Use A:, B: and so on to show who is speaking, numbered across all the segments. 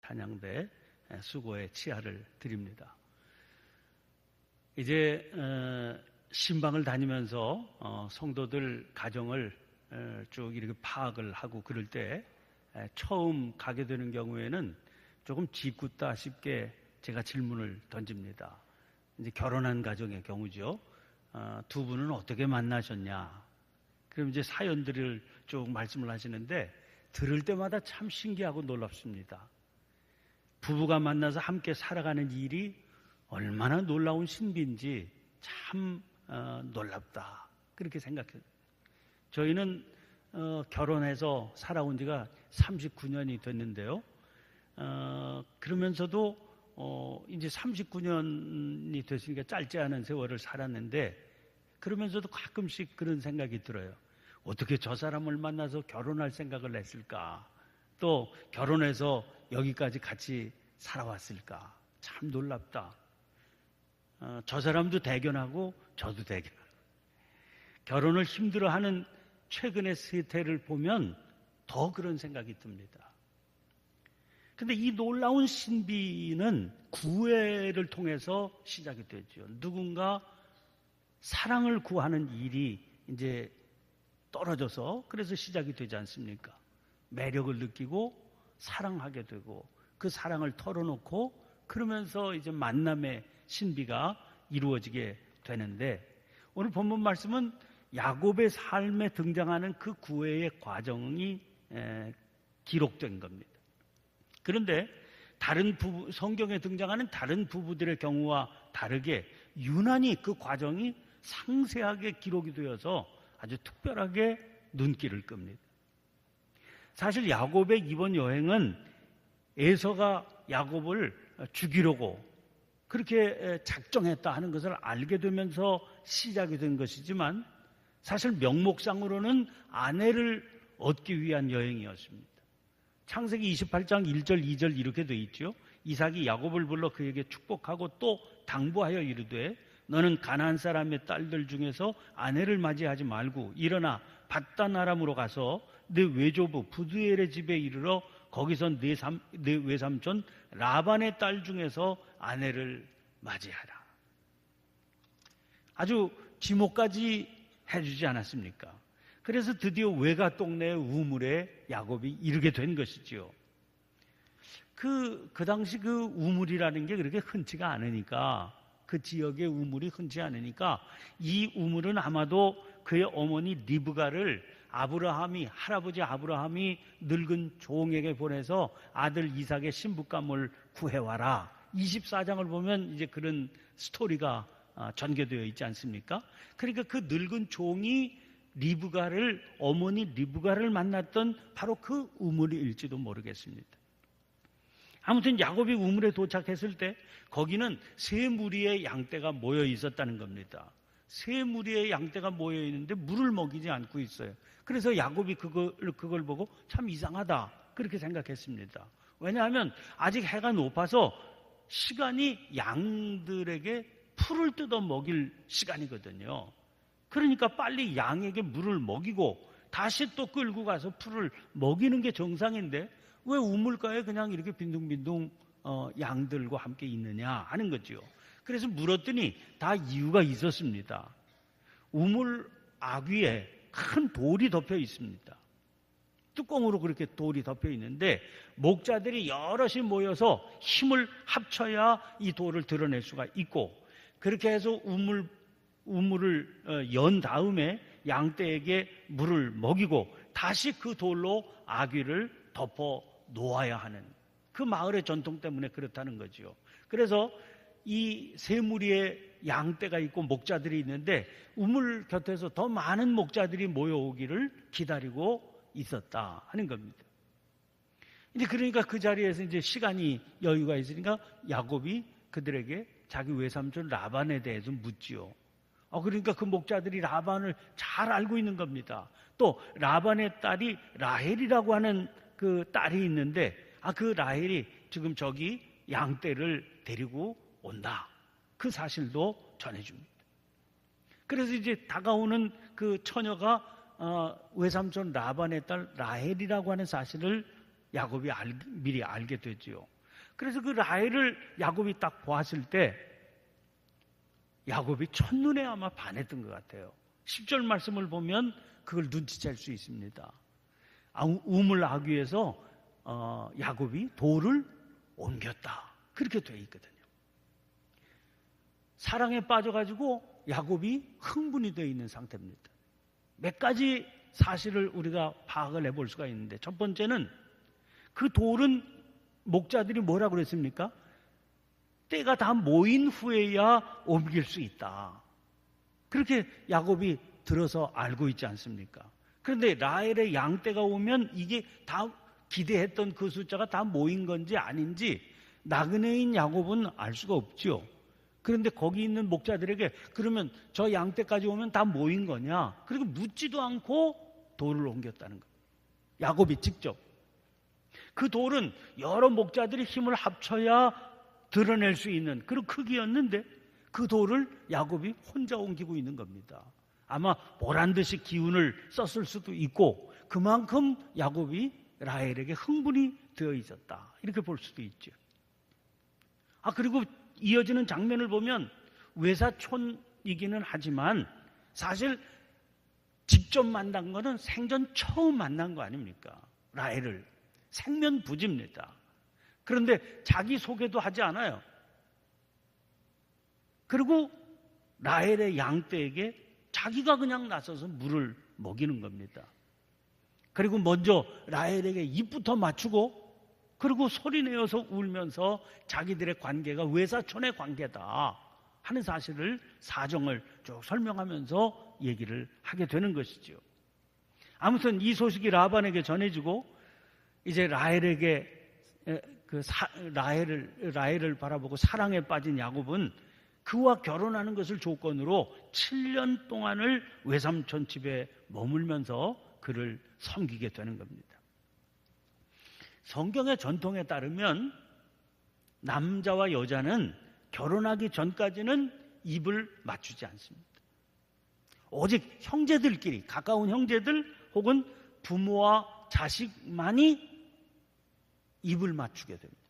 A: 찬양대 수고의 치하를 드립니다. 이제 신방을 다니면서 성도들 가정을 쭉 이렇게 파악을 하고 그럴 때 처음 가게 되는 경우에는 조금 짓궂다 싶게 제가 질문을 던집니다. 이제 결혼한 가정의 경우죠. 두 분은 어떻게 만나셨냐? 그럼 이제 사연들을 쭉 말씀을 하시는데 들을 때마다 참 신기하고 놀랍습니다. 부부가 만나서 함께 살아가는 일이 얼마나 놀라운 신비인지 참 놀랍다. 그렇게 생각해요. 저희는 결혼해서 살아온 지가 39년이 됐는데요. 그러면서도 이제 39년이 됐으니까 짧지 않은 세월을 살았는데 그러면서도 가끔씩 그런 생각이 들어요. 어떻게 저 사람을 만나서 결혼할 생각을 했을까? 또 결혼해서 여기까지 같이 살아왔을까? 참 놀랍다. 저 사람도 대견하고 저도 대견하고 결혼을 힘들어하는 최근의 세태를 보면 더 그런 생각이 듭니다. 근데 이 놀라운 신비는 구애를 통해서 시작이 되죠. 누군가 사랑을 구하는 일이 이제 떨어져서 그래서 시작이 되지 않습니까? 매력을 느끼고 사랑하게 되고 그 사랑을 털어놓고 그러면서 이제 만남의 신비가 이루어지게 되는데 오늘 본문 말씀은 야곱의 삶에 등장하는 그 구애의 과정이 기록된 겁니다. 그런데 성경에 등장하는 다른 부부들의 경우와 다르게 유난히 그 과정이 상세하게 기록이 되어서 아주 특별하게 눈길을 끕니다. 사실 야곱의 이번 여행은 에서가 야곱을 죽이려고 그렇게 작정했다 하는 것을 알게 되면서 시작이 된 것이지만 사실 명목상으로는 아내를 얻기 위한 여행이었습니다. 창세기 28장 1절 2절 이렇게 되어 있죠. 이삭이 야곱을 불러 그에게 축복하고 또 당부하여 이르되 너는 가나안 사람의 딸들 중에서 아내를 맞이하지 말고 일어나 밧단 아람으로 가서 네 외조부 부두엘의 집에 이르러 거기서 네 외삼촌 라반의 딸 중에서 아내를 맞이하라. 아주 지목까지 해주지 않았습니까? 그래서 드디어 외가 동네의 우물에 야곱이 이르게 된 것이죠. 그 당시 그 우물이라는 게 그렇게 흔치가 않으니까 그 지역의 우물이 흔치 않으니까 이 우물은 아마도 그의 어머니 리브가를 할아버지 아브라함이 늙은 종에게 보내서 아들 이삭의 신부감을 구해와라. 24장을 보면 이제 그런 스토리가 전개되어 있지 않습니까? 그러니까 그 늙은 종이 어머니 리브가를 만났던 바로 그 우물일지도 모르겠습니다. 아무튼 야곱이 우물에 도착했을 때 거기는 세 무리의 양떼가 모여 있었다는 겁니다. 세 무리의 양떼가 모여 있는데 물을 먹이지 않고 있어요. 그래서 야곱이 그걸 보고 참 이상하다 그렇게 생각했습니다. 왜냐하면 아직 해가 높아서 시간이 양들에게 풀을 뜯어 먹일 시간이거든요. 그러니까 빨리 양에게 물을 먹이고 다시 또 끌고 가서 풀을 먹이는 게 정상인데 왜 우물가에 그냥 이렇게 빈둥빈둥 양들과 함께 있느냐 하는 거죠. 그래서 물었더니 다 이유가 있었습니다. 우물 아귀에 큰 돌이 덮여 있습니다. 뚜껑으로 그렇게 돌이 덮여 있는데 목자들이 여럿이 모여서 힘을 합쳐야 이 돌을 드러낼 수가 있고 그렇게 해서 우물을 연 다음에 양떼에게 물을 먹이고 다시 그 돌로 아귀를 덮어 놓아야 하는 그 마을의 전통 때문에 그렇다는 거죠. 그래서 이 세 무리의 양떼가 있고 목자들이 있는데 우물 곁에서 더 많은 목자들이 모여오기를 기다리고 있었다 하는 겁니다. 이제 그러니까 그 자리에서 이제 시간이 여유가 있으니까 야곱이 그들에게 자기 외삼촌 라반에 대해서 묻지요. 그러니까 그 목자들이 라반을 잘 알고 있는 겁니다. 또 라반의 딸이 라헬이라고 하는 그 딸이 있는데 그 라헬이 지금 저기 양떼를 데리고 온다. 그 사실도 전해줍니다. 그래서 이제 다가오는 그 처녀가 외삼촌 라반의 딸 라헬이라고 하는 사실을 야곱이 미리 알게 되지요. 그래서 그 라헬을 야곱이 딱 보았을 때 야곱이 첫눈에 아마 반했던 것 같아요. 10절 말씀을 보면 그걸 눈치챌 수 있습니다. 우물 아귀에서 야곱이 돌을 옮겼다. 그렇게 되어 있거든요. 사랑에 빠져가지고 야곱이 흥분이 되어 있는 상태입니다. 몇 가지 사실을 우리가 파악을 해볼 수가 있는데, 첫 번째는 그 돌은 목자들이 뭐라고 그랬습니까? 때가 다 모인 후에야 옮길 수 있다. 그렇게 야곱이 들어서 알고 있지 않습니까? 그런데 라헬의 양떼가 오면 이게 다 기대했던 그 숫자가 다 모인 건지 아닌지 나그네인 야곱은 알 수가 없죠. 그런데 거기 있는 목자들에게 그러면 저 양떼까지 오면 다 모인 거냐? 그리고 묻지도 않고 돌을 옮겼다는 거예요. 야곱이 직접. 그 돌은 여러 목자들이 힘을 합쳐야 드러낼 수 있는 그런 크기였는데 그 돌을 야곱이 혼자 옮기고 있는 겁니다. 아마 보란듯이 기운을 썼을 수도 있고 그만큼 야곱이 라헬에게 흥분이 되어 있었다. 이렇게 볼 수도 있죠. 그리고 이어지는 장면을 보면 외사촌이기는 하지만 사실 직접 만난 거는 생전 처음 만난 거 아닙니까? 라헬을. 생면부지입니다. 그런데 자기 소개도 하지 않아요. 그리고 라헬의 양떼에게 자기가 그냥 나서서 물을 먹이는 겁니다. 그리고 먼저 라헬에게 입부터 맞추고 그리고 소리내어서 울면서 자기들의 관계가 외사촌의 관계다 하는 사실을 사정을 쭉 설명하면서 얘기를 하게 되는 것이죠. 아무튼 이 라반에게 전해지고 이제 라헬에게 라헬을 바라보고 사랑에 빠진 야곱은 그와 결혼하는 것을 조건으로 7년 동안을 외삼촌 집에 머물면서 그를 섬기게 되는 겁니다. 성경의 전통에 따르면 남자와 여자는 결혼하기 전까지는 입을 맞추지 않습니다. 오직 형제들끼리, 가까운 형제들 혹은 부모와 자식만이 입을 맞추게 됩니다.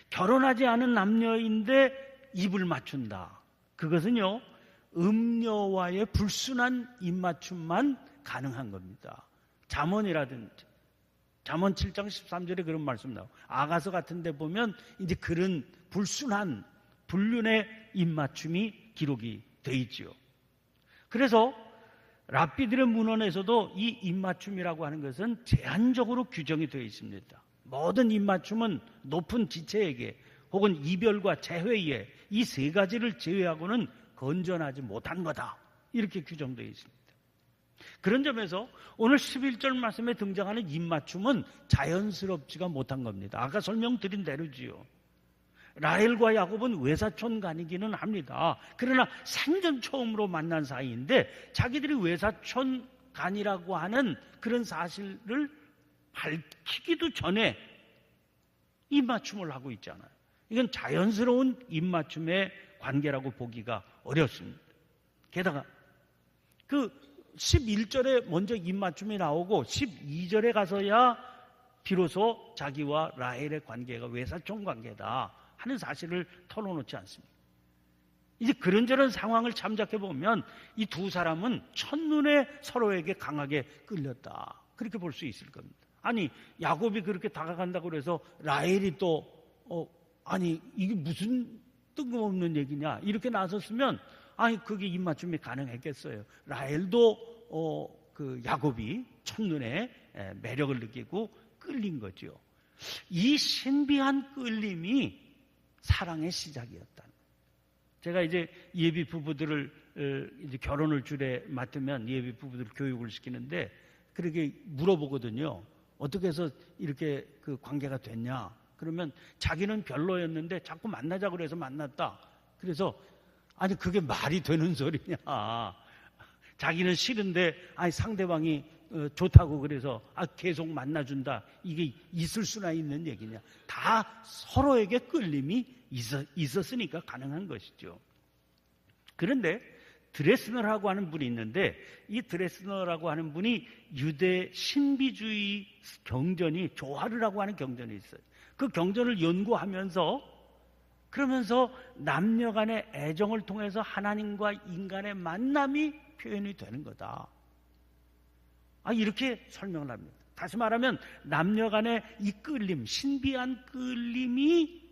A: 결혼하지 않은 남녀인데 입을 맞춘다. 그것은요, 음녀와의 불순한 입맞춤만 가능한 겁니다. 잠언이라든지 잠언 7장 13절에 그런 말씀 나오고 아가서 같은 데 보면 이제 그런 불순한 불륜의 입맞춤이 기록이 되어 있지요. 그래서 랍비들의 문헌에서도 이 입맞춤이라고 하는 것은 제한적으로 규정이 되어 있습니다. 모든 입맞춤은 높은 지체에게 혹은 이별과 재회에 이 세 가지를 제외하고는 건전하지 못한 거다. 이렇게 규정되어 있습니다. 그런 점에서 오늘 11절 말씀에 등장하는 입맞춤은 자연스럽지가 못한 겁니다. 아까 설명드린 대로지요. 라헬과 야곱은 외사촌 간이기는 합니다. 그러나 생전 처음으로 만난 사이인데 자기들이 외사촌 간이라고 하는 그런 사실을 밝히기도 전에 입맞춤을 하고 있잖아요. 이건 자연스러운 입맞춤의 관계라고 보기가 어렵습니다. 게다가 그 11절에 먼저 입맞춤이 나오고 12절에 가서야 비로소 자기와 라헬의 관계가 외사촌 관계다 하는 사실을 털어놓지 않습니다. 이제 그런저런 상황을 참작해 보면 이 두 사람은 첫눈에 서로에게 강하게 끌렸다. 그렇게 볼 수 있을 겁니다. 아니, 야곱이 그렇게 다가간다고 그래서 라헬이 또 아니 이게 무슨 뜬금없는 얘기냐 이렇게 나섰으면 아니 그게 입맞춤이 가능했겠어요. 라헬도 그 야곱이 첫눈에 매력을 느끼고 끌린 거죠. 이 신비한 끌림이 사랑의 시작이었다. 제가 이제 예비 부부들을 이제 결혼을 줄에 맡으면 예비 부부들 교육을 시키는데 그렇게 물어보거든요. 어떻게 해서 이렇게 그 관계가 됐냐? 그러면 자기는 별로였는데 자꾸 만나자고 그래서 만났다. 그래서 아니 그게 말이 되는 소리냐? 자기는 싫은데 아니 상대방이 좋다고 그래서 계속 만나준다. 이게 있을 수나 있는 얘기냐? 다 서로에게 끌림이 있었으니까 가능한 것이죠. 그런데 드레스너라고 하는 분이 있는데 이 드레스너라고 하는 분이 유대 신비주의 경전이 조하르라고 하는 경전이 있어요. 그 경전을 연구하면서 그러면서 남녀 간의 애정을 통해서 하나님과 인간의 만남이 표현이 되는 거다. 이렇게 설명을 합니다. 다시 말하면 남녀 간의 이 끌림, 신비한 끌림이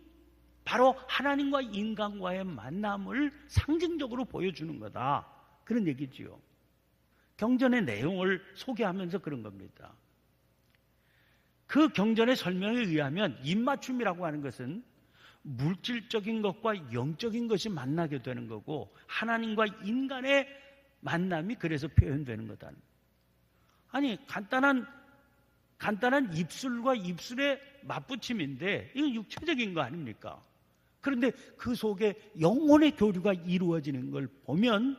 A: 바로 하나님과 인간과의 만남을 상징적으로 보여주는 거다. 그런 얘기지요. 경전의 내용을 소개하면서 그런 겁니다. 그 경전의 설명에 의하면 입맞춤이라고 하는 것은 물질적인 것과 영적인 것이 만나게 되는 거고 하나님과 인간의 만남이 그래서 표현되는 거다. 간단한 입술과 입술의 맞붙임인데 이건 육체적인 거 아닙니까? 그런데 그 속에 영혼의 교류가 이루어지는 걸 보면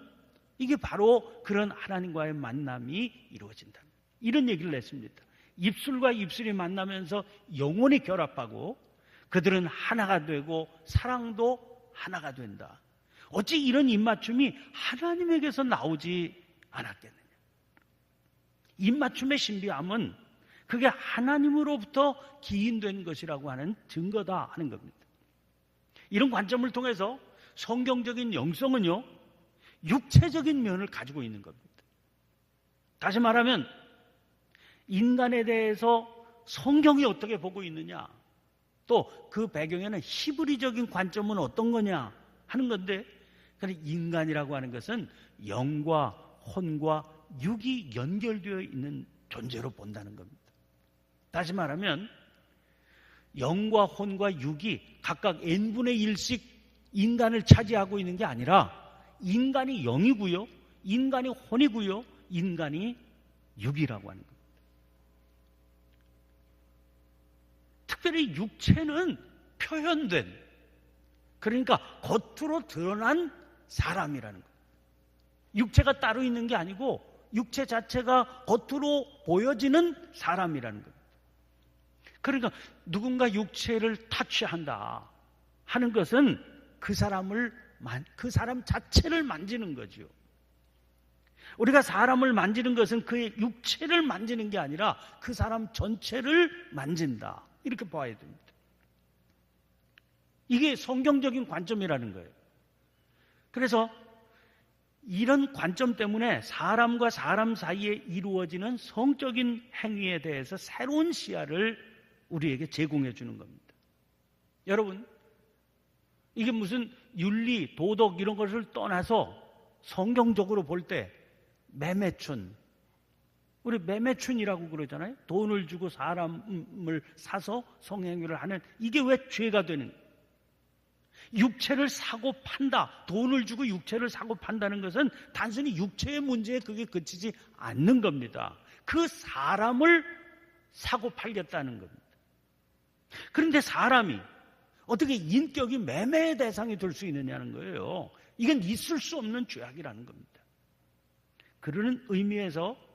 A: 이게 바로 그런 하나님과의 만남이 이루어진다. 이런 얘기를 했습니다. 입술과 입술이 만나면서 영혼이 결합하고 그들은 하나가 되고 사랑도 하나가 된다. 어찌 이런 입맞춤이 하나님에게서 나오지 않았겠느냐. 입맞춤의 신비함은 그게 하나님으로부터 기인된 것이라고 하는 증거다 하는 겁니다. 이런 관점을 통해서 성경적인 영성은요, 육체적인 면을 가지고 있는 겁니다. 다시 말하면 인간에 대해서 성경이 어떻게 보고 있느냐, 또 그 배경에는 히브리적인 관점은 어떤 거냐 하는 건데, 인간이라고 하는 것은 영과 혼과 육이 연결되어 있는 존재로 본다는 겁니다. 다시 말하면 영과 혼과 육이 각각 n분의 1씩 인간을 차지하고 있는 게 아니라 인간이 영이고요, 인간이 혼이고요, 인간이 육이라고 하는 겁니다. 특별히 육체는 표현된, 그러니까 겉으로 드러난 사람이라는 거예요. 육체가 따로 있는 게 아니고 육체 자체가 겉으로 보여지는 사람이라는 겁니다. 그러니까 누군가 육체를 터치한다 하는 것은 그 사람 자체를 만지는 거죠. 우리가 사람을 만지는 것은 그의 육체를 만지는 게 아니라 그 사람 전체를 만진다, 이렇게 봐야 됩니다. 이게 성경적인 관점이라는 거예요. 그래서 이런 관점 때문에 사람과 사람 사이에 이루어지는 성적인 행위에 대해서 새로운 시야를 우리에게 제공해 주는 겁니다. 여러분, 이게 무슨 윤리, 도덕 이런 것을 떠나서 성경적으로 볼 때 매매춘, 우리 매매춘이라고 그러잖아요. 돈을 주고 사람을 사서 성행위를 하는, 이게 왜 죄가 되는 거예요? 육체를 사고 판다, 돈을 주고 육체를 사고 판다는 것은 단순히 육체의 문제에 그게 그치지 않는 겁니다. 그 사람을 사고 팔겠다는 겁니다. 그런데 사람이 어떻게 인격이 매매의 대상이 될 수 있느냐는 거예요. 이건 있을 수 없는 죄악이라는 겁니다. 그러는 의미에서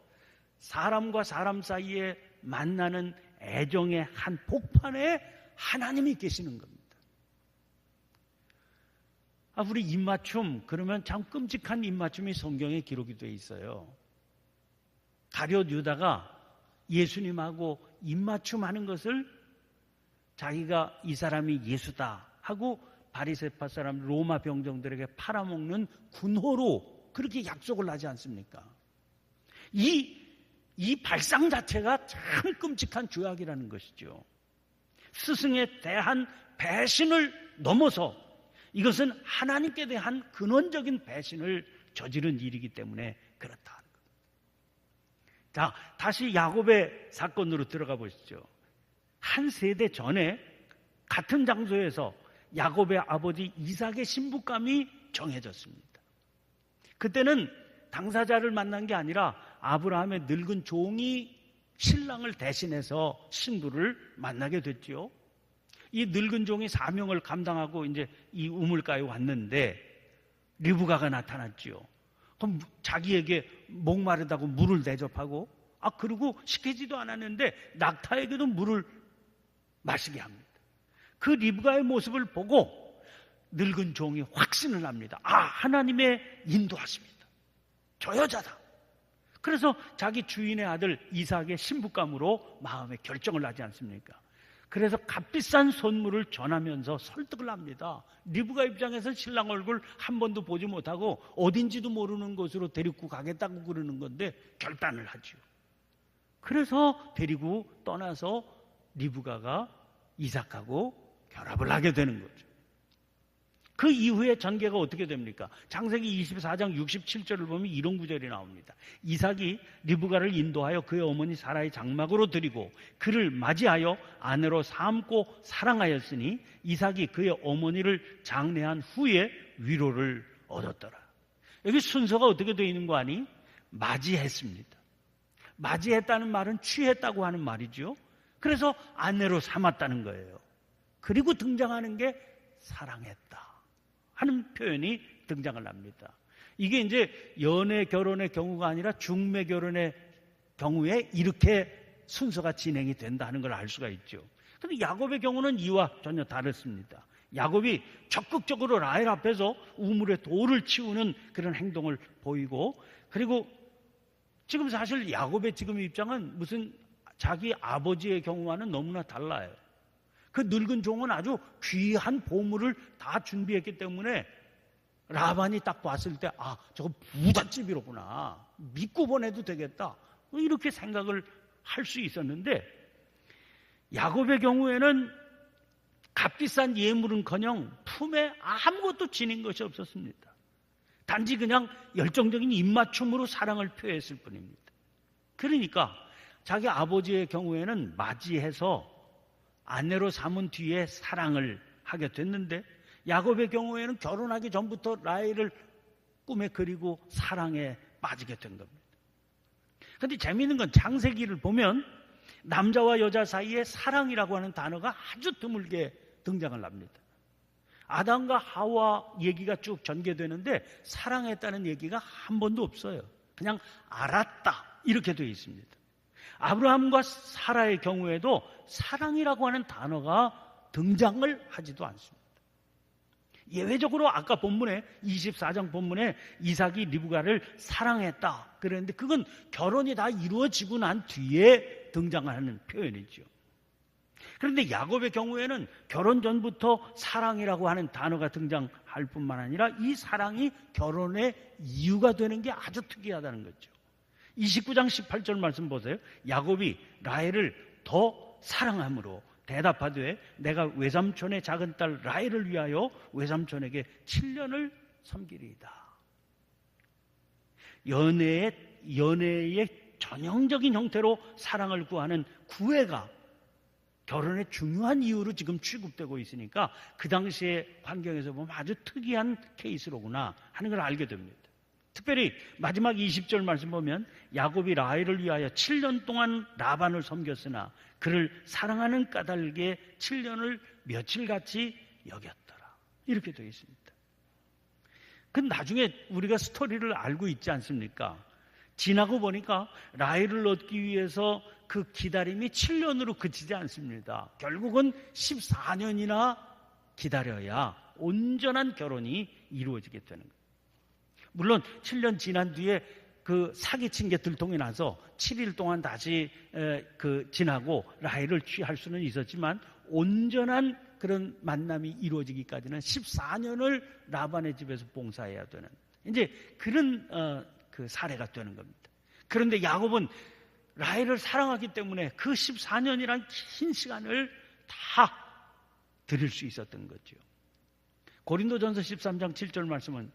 A: 사람과 사람 사이에 만나는 애정의 한 복판에 하나님이 계시는 겁니다. 우리 입맞춤, 그러면 참 끔찍한 입맞춤이 성경에 기록이 되어 있어요. 가룟 유다가 예수님하고 입맞춤하는 것을 자기가 이 사람이 예수다 하고 바리새파 사람 로마 병정들에게 팔아먹는 군호로 그렇게 약속을 하지 않습니까? 이 발상 자체가 참 끔찍한 죄악이라는 것이죠. 스승에 대한 배신을 넘어서 이것은 하나님께 대한 근원적인 배신을 저지른 일이기 때문에 그렇다. 자, 다시 야곱의 사건으로 들어가 보시죠. 한 세대 전에 같은 장소에서 야곱의 아버지 이삭의 신부감이 정해졌습니다. 그때는 당사자를 만난 게 아니라 아브라함의 늙은 종이 신랑을 대신해서 신부를 만나게 됐죠. 이 늙은 종이 사명을 감당하고 이제 이 우물가에 왔는데 리브가가 나타났죠. 그럼 자기에게 목마르다고 물을 대접하고, 그리고 시키지도 않았는데 낙타에게도 물을 마시게 합니다. 그 리브가의 모습을 보고 늙은 종이 확신을 합니다. 하나님의 인도하십니다. 저 여자다. 그래서 자기 주인의 아들 이삭의 신부감으로 마음에 결정을 하지 않습니까? 그래서 값비싼 선물을 전하면서 설득을 합니다. 리브가 입장에서 신랑 얼굴 한 번도 보지 못하고 어딘지도 모르는 곳으로 데리고 가겠다고 그러는 건데 결단을 하죠. 그래서 데리고 떠나서 리브가가 이삭하고 결합을 하게 되는 거죠. 그 이후에 전개가 어떻게 됩니까? 창세기 24장 67절을 보면 이런 구절이 나옵니다. 이삭이 리브가를 인도하여 그의 어머니 사라의 장막으로 들이고 그를 맞이하여 아내로 삼고 사랑하였으니 이삭이 그의 어머니를 장례한 후에 위로를 얻었더라. 여기 순서가 어떻게 되어 있는 거 아니? 맞이했습니다. 맞이했다는 말은 취했다고 하는 말이죠. 그래서 아내로 삼았다는 거예요. 그리고 등장하는 게 사랑했다 하는 표현이 등장을 합니다. 이게 이제 연애 결혼의 경우가 아니라 중매 결혼의 경우에 이렇게 순서가 진행이 된다는 걸 알 수가 있죠. 그런데 야곱의 경우는 이와 전혀 다릅니다. 야곱이 적극적으로 라헬 앞에서 우물에 돌을 치우는 그런 행동을 보이고, 그리고 지금 사실 야곱의 지금 입장은 무슨 자기 아버지의 경우와는 너무나 달라요. 그 늙은 종은 아주 귀한 보물을 다 준비했기 때문에 라반이 딱 봤을 때 저거 부잣집이로구나, 믿고 보내도 되겠다, 이렇게 생각을 할 수 있었는데, 야곱의 경우에는 값비싼 예물은커녕 품에 아무것도 지닌 것이 없었습니다. 단지 그냥 열정적인 입맞춤으로 사랑을 표했을 뿐입니다. 그러니까 자기 아버지의 경우에는 맞이해서 아내로 삼은 뒤에 사랑을 하게 됐는데, 야곱의 경우에는 결혼하기 전부터 라헬을 꿈에 그리고 사랑에 빠지게 된 겁니다. 그런데 재미있는 건 창세기를 보면 남자와 여자 사이에 사랑이라고 하는 단어가 아주 드물게 등장을 합니다. 아담과 하와 얘기가 쭉 전개되는데 사랑했다는 얘기가 한 번도 없어요. 그냥 알았다 이렇게 되어 있습니다. 아브라함과 사라의 경우에도 사랑이라고 하는 단어가 등장을 하지도 않습니다. 예외적으로 아까 본문에 24장 본문에 이삭이 리브가를 사랑했다 그랬는데 그건 결혼이 다 이루어지고 난 뒤에 등장하는 표현이죠. 그런데 야곱의 경우에는 결혼 전부터 사랑이라고 하는 단어가 등장할 뿐만 아니라 이 사랑이 결혼의 이유가 되는 게 아주 특이하다는 거죠. 29장 18절 말씀 보세요. 야곱이 라헬을 더 사랑함으로 대답하되 내가 외삼촌의 작은 딸 라헬을 위하여 외삼촌에게 7년을 섬기리이다. 연애의 전형적인 형태로 사랑을 구하는 구애가 결혼의 중요한 이유로 지금 취급되고 있으니까 그 당시의 환경에서 보면 아주 특이한 케이스로구나 하는 걸 알게 됩니다. 특별히 마지막 20절 말씀 보면 야곱이 라헬을 위하여 7년 동안 라반을 섬겼으나 그를 사랑하는 까닭에 7년을 며칠같이 여겼더라. 이렇게 되어 있습니다. 그 나중에 우리가 스토리를 알고 있지 않습니까? 지나고 보니까 라헬을 얻기 위해서 그 기다림이 7년으로 그치지 않습니다. 결국은 14년이나 기다려야 온전한 결혼이 이루어지게 되는 거예요. 물론 7년 지난 뒤에 그 사기친 게 들통이 나서 7일 동안 다시 지나고 라헬을 취할 수는 있었지만 온전한 그런 만남이 이루어지기까지는 14년을 라반의 집에서 봉사해야 되는 이제 그런 그 사례가 되는 겁니다. 그런데 야곱은 라헬을 사랑하기 때문에 그 14년이란 긴 시간을 다 드릴 수 있었던 거죠. 고린도전서 13장 7절 말씀은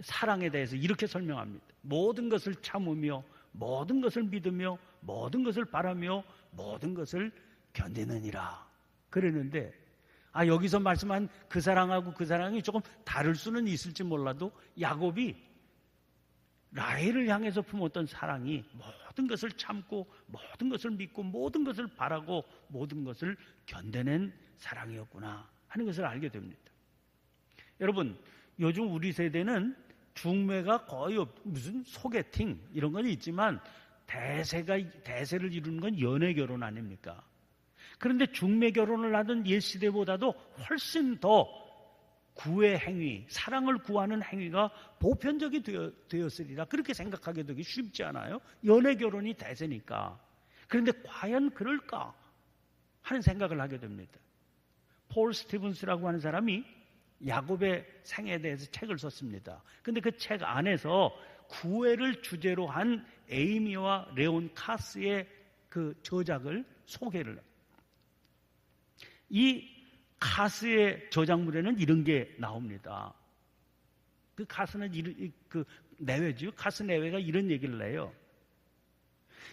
A: 사랑에 대해서 이렇게 설명합니다. 모든 것을 참으며 모든 것을 믿으며 모든 것을 바라며 모든 것을 견디느니라 그랬는데 여기서 말씀한 그 사랑하고 그 사랑이 조금 다를 수는 있을지 몰라도 야곱이 라헬을 향해서 품었던 사랑이 모든 것을 참고 모든 것을 믿고 모든 것을 바라고 모든 것을 견뎌낸 사랑이었구나 하는 것을 알게 됩니다. 여러분, 요즘 우리 세대는 중매가 거의 무슨 소개팅 이런 건 있지만 대세를 이루는 건 연애 결혼 아닙니까? 그런데 중매 결혼을 하던 옛 시대보다도 훨씬 더 구애 행위, 사랑을 구하는 행위가 보편적이 되었으리라 그렇게 생각하게 되기 쉽지 않아요? 연애 결혼이 대세니까. 그런데 과연 그럴까? 하는 생각을 하게 됩니다. 폴 스티븐스라고 하는 사람이 야곱의 생애에 대해서 책을 썼습니다. 근데 그 책 안에서 구애를 주제로 한 에이미와 레온 카스의 그 저작을 소개를 합니다. 이 카스의 저작물에는 이런 게 나옵니다. 그 카스는 그 내외죠. 카스 내외가 이런 얘기를 해요.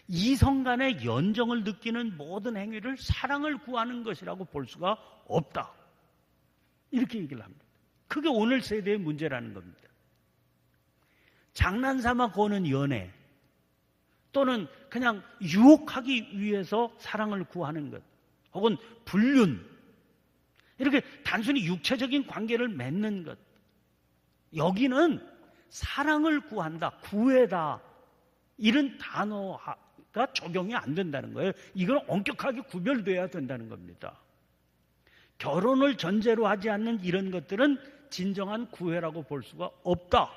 A: 이성 간의 연정을 느끼는 모든 행위를 사랑을 구하는 것이라고 볼 수가 없다. 이렇게 얘기를 합니다. 그게 오늘 세대의 문제라는 겁니다. 장난삼아 거는 연애 또는 그냥 유혹하기 위해서 사랑을 구하는 것 혹은 불륜 이렇게 단순히 육체적인 관계를 맺는 것 여기는 사랑을 구한다, 구애다 이런 단어가 적용이 안 된다는 거예요. 이건 엄격하게 구별돼야 된다는 겁니다. 결혼을 전제로 하지 않는 이런 것들은 진정한 구애라고 볼 수가 없다.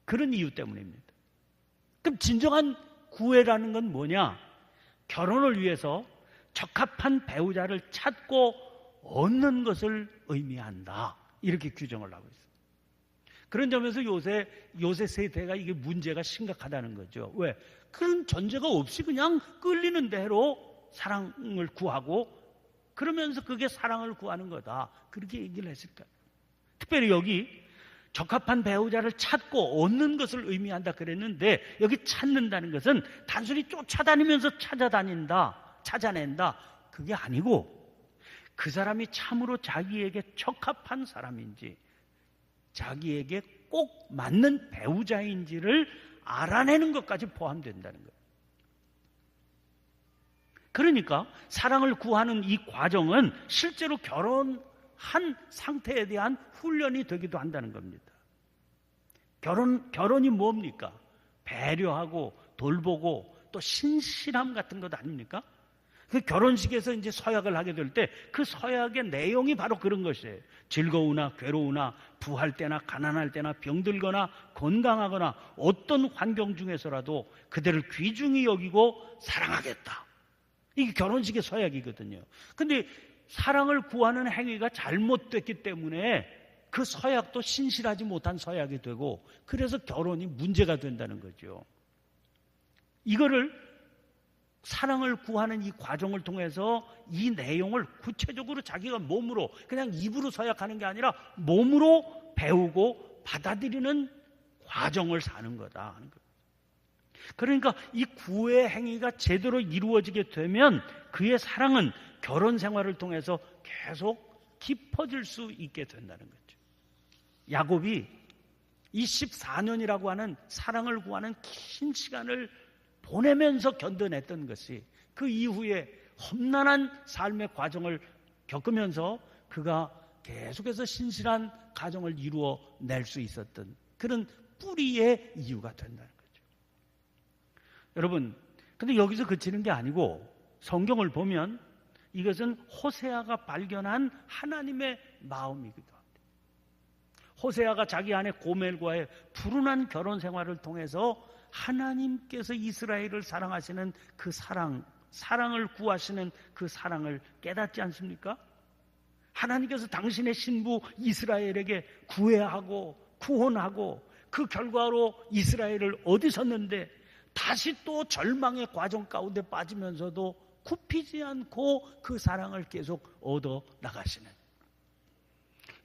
A: 그런 이유 때문입니다. 그럼 진정한 구애라는 건 뭐냐? 결혼을 위해서 적합한 배우자를 찾고 얻는 것을 의미한다. 이렇게 규정을 하고 있습니다. 그런 점에서 요새 세대가 이게 문제가 심각하다는 거죠. 왜? 그런 전제가 없이 그냥 끌리는 대로 사랑을 구하고 그러면서 그게 사랑을 구하는 거다. 그렇게 얘기를 했을까요? 특별히 여기 적합한 배우자를 찾고 얻는 것을 의미한다 그랬는데 여기 찾는다는 것은 단순히 쫓아다니면서 찾아낸다. 그게 아니고 그 사람이 참으로 자기에게 적합한 사람인지 자기에게 꼭 맞는 배우자인지를 알아내는 것까지 포함된다는 거예요. 그러니까 사랑을 구하는 이 과정은 실제로 결혼한 상태에 대한 훈련이 되기도 한다는 겁니다. 결혼이 뭡니까? 배려하고 돌보고 또 신실함 같은 것 아닙니까? 그 결혼식에서 이제 서약을 하게 될 때 그 서약의 내용이 바로 그런 것이에요. 즐거우나 괴로우나 부할 때나 가난할 때나 병들거나 건강하거나 어떤 환경 중에서라도 그대를 귀중히 여기고 사랑하겠다. 이게 결혼식의 서약이거든요. 근데 사랑을 구하는 행위가 잘못됐기 때문에 그 서약도 신실하지 못한 서약이 되고 그래서 결혼이 문제가 된다는 거죠. 이거를 사랑을 구하는 이 과정을 통해서 이 내용을 구체적으로 자기가 몸으로 그냥 입으로 서약하는 게 아니라 몸으로 배우고 받아들이는 과정을 사는 거다 하는 거예요. 그러니까 이 구애 행위가 제대로 이루어지게 되면 그의 사랑은 결혼 생활을 통해서 계속 깊어질 수 있게 된다는 거죠. 야곱이 이 14년이라고 하는 사랑을 구하는 긴 시간을 보내면서 견뎌냈던 것이 그 이후에 험난한 삶의 과정을 겪으면서 그가 계속해서 신실한 가정을 이루어낼 수 있었던 그런 뿌리의 이유가 된다는 거죠. 여러분, 근데 여기서 그치는 게 아니고 성경을 보면 이것은 호세아가 발견한 하나님의 마음이기도 합니다. 호세아가 자기 아내 고멜과의 불운한 결혼 생활을 통해서 하나님께서 이스라엘을 사랑하시는 그 사랑을 구하시는 그 사랑을 깨닫지 않습니까? 하나님께서 당신의 신부 이스라엘에게 구애하고 구원하고 그 결과로 이스라엘을 얻으셨는데 다시 또 절망의 과정 가운데 빠지면서도 굽히지 않고 그 사랑을 계속 얻어 나가시는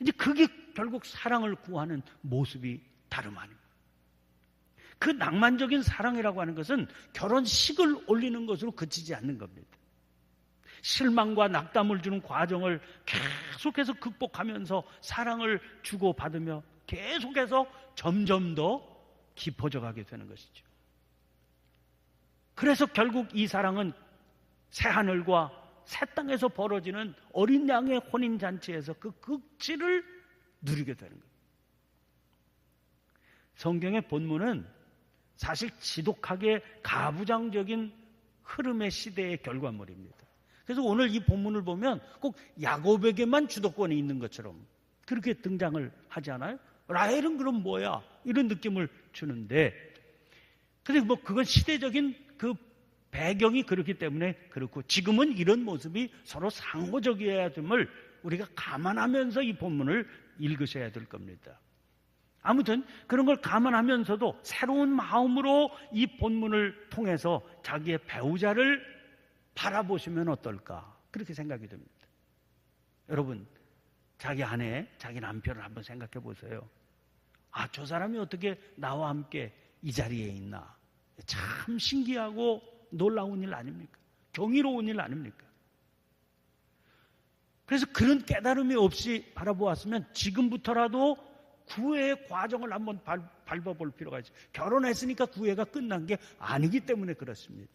A: 이제 그게 결국 사랑을 구하는 모습이 다름 아닙니다. 그 낭만적인 사랑이라고 하는 것은 결혼식을 올리는 것으로 그치지 않는 겁니다. 실망과 낙담을 주는 과정을 계속해서 극복하면서 사랑을 주고받으며 계속해서 점점 더 깊어져 가게 되는 것이죠. 그래서 결국 이 사랑은 새하늘과 새 땅에서 벌어지는 어린 양의 혼인잔치에서 그 극치를 누리게 되는 겁니다. 성경의 본문은 사실 지독하게 가부장적인 흐름의 시대의 결과물입니다. 그래서 오늘 이 본문을 보면 꼭 야곱에게만 주도권이 있는 것처럼 그렇게 등장을 하지 않아요? 라헬은 그럼 뭐야? 이런 느낌을 주는데 근데 뭐 그건 시대적인 그 배경이 그렇기 때문에 그렇고, 지금은 이런 모습이 서로 상호적이어야 됨을 우리가 감안하면서 이 본문을 읽으셔야 될 겁니다. 아무튼 그런 걸 감안하면서도 새로운 마음으로 이 본문을 통해서 자기의 배우자를 바라보시면 어떨까, 그렇게 생각이 듭니다. 여러분, 자기 아내, 자기 남편을 한번 생각해 보세요. 아, 저 사람이 어떻게 나와 함께 이 자리에 있나. 참 신기하고 놀라운 일 아닙니까? 경이로운 일 아닙니까? 그래서 그런 깨달음이 없이 바라보았으면 지금부터라도 구애의 과정을 한번 밟아볼 필요가 있어요. 결혼했으니까 구애가 끝난 게 아니기 때문에 그렇습니다.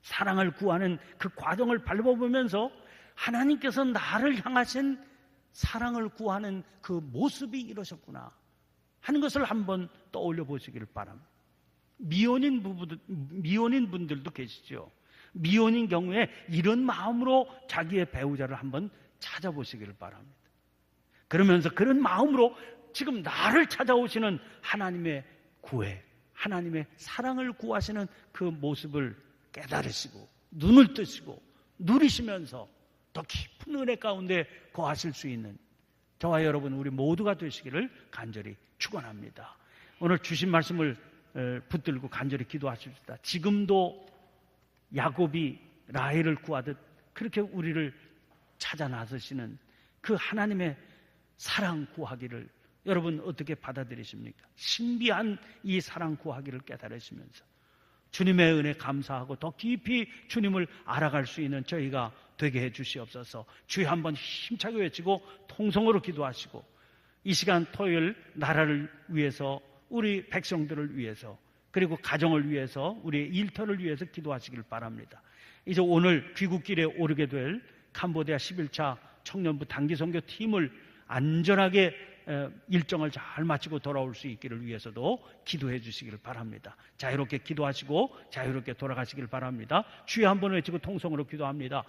A: 사랑을 구하는 그 과정을 밟아보면서 하나님께서 나를 향하신 사랑을 구하는 그 모습이 이러셨구나 하는 것을 한번 떠올려 보시기를 바랍니다. 미혼인 분들도 계시죠. 미혼인 경우에 이런 마음으로 자기의 배우자를 한번 찾아보시기를 바랍니다. 그러면서 그런 마음으로 지금 나를 찾아오시는 하나님의 구애, 하나님의 사랑을 구하시는 그 모습을 깨달으시고 눈을 뜨시고 누리시면서 더 깊은 은혜 가운데 거하실 수 있는 저와 여러분, 우리 모두가 되시기를 간절히 축원합니다. 오늘 주신 말씀을 붙들고 간절히 기도하십시다. 지금도 야곱이 라헬을 구하듯 그렇게 우리를 찾아 나서시는 그 하나님의 사랑 구하기를 여러분 어떻게 받아들이십니까? 신비한 이 사랑 구하기를 깨달으시면서 주님의 은혜 감사하고 더 깊이 주님을 알아갈 수 있는 저희가 되게 해 주시옵소서. 주여 한번 힘차게 외치고 통성으로 기도하시고 이 시간 토요일 나라를 위해서, 우리 백성들을 위해서, 그리고 가정을 위해서, 우리의 일터를 위해서 기도하시길 바랍니다. 이제 오늘 귀국길에 오르게 될 캄보디아 11차 청년부 단기선교 팀을 안전하게 일정을 잘 마치고 돌아올 수 있기를 위해서도 기도해 주시기를 바랍니다. 자유롭게 기도하시고 자유롭게 돌아가시길 바랍니다. 주여 한번 외치고 통성으로 기도합니다.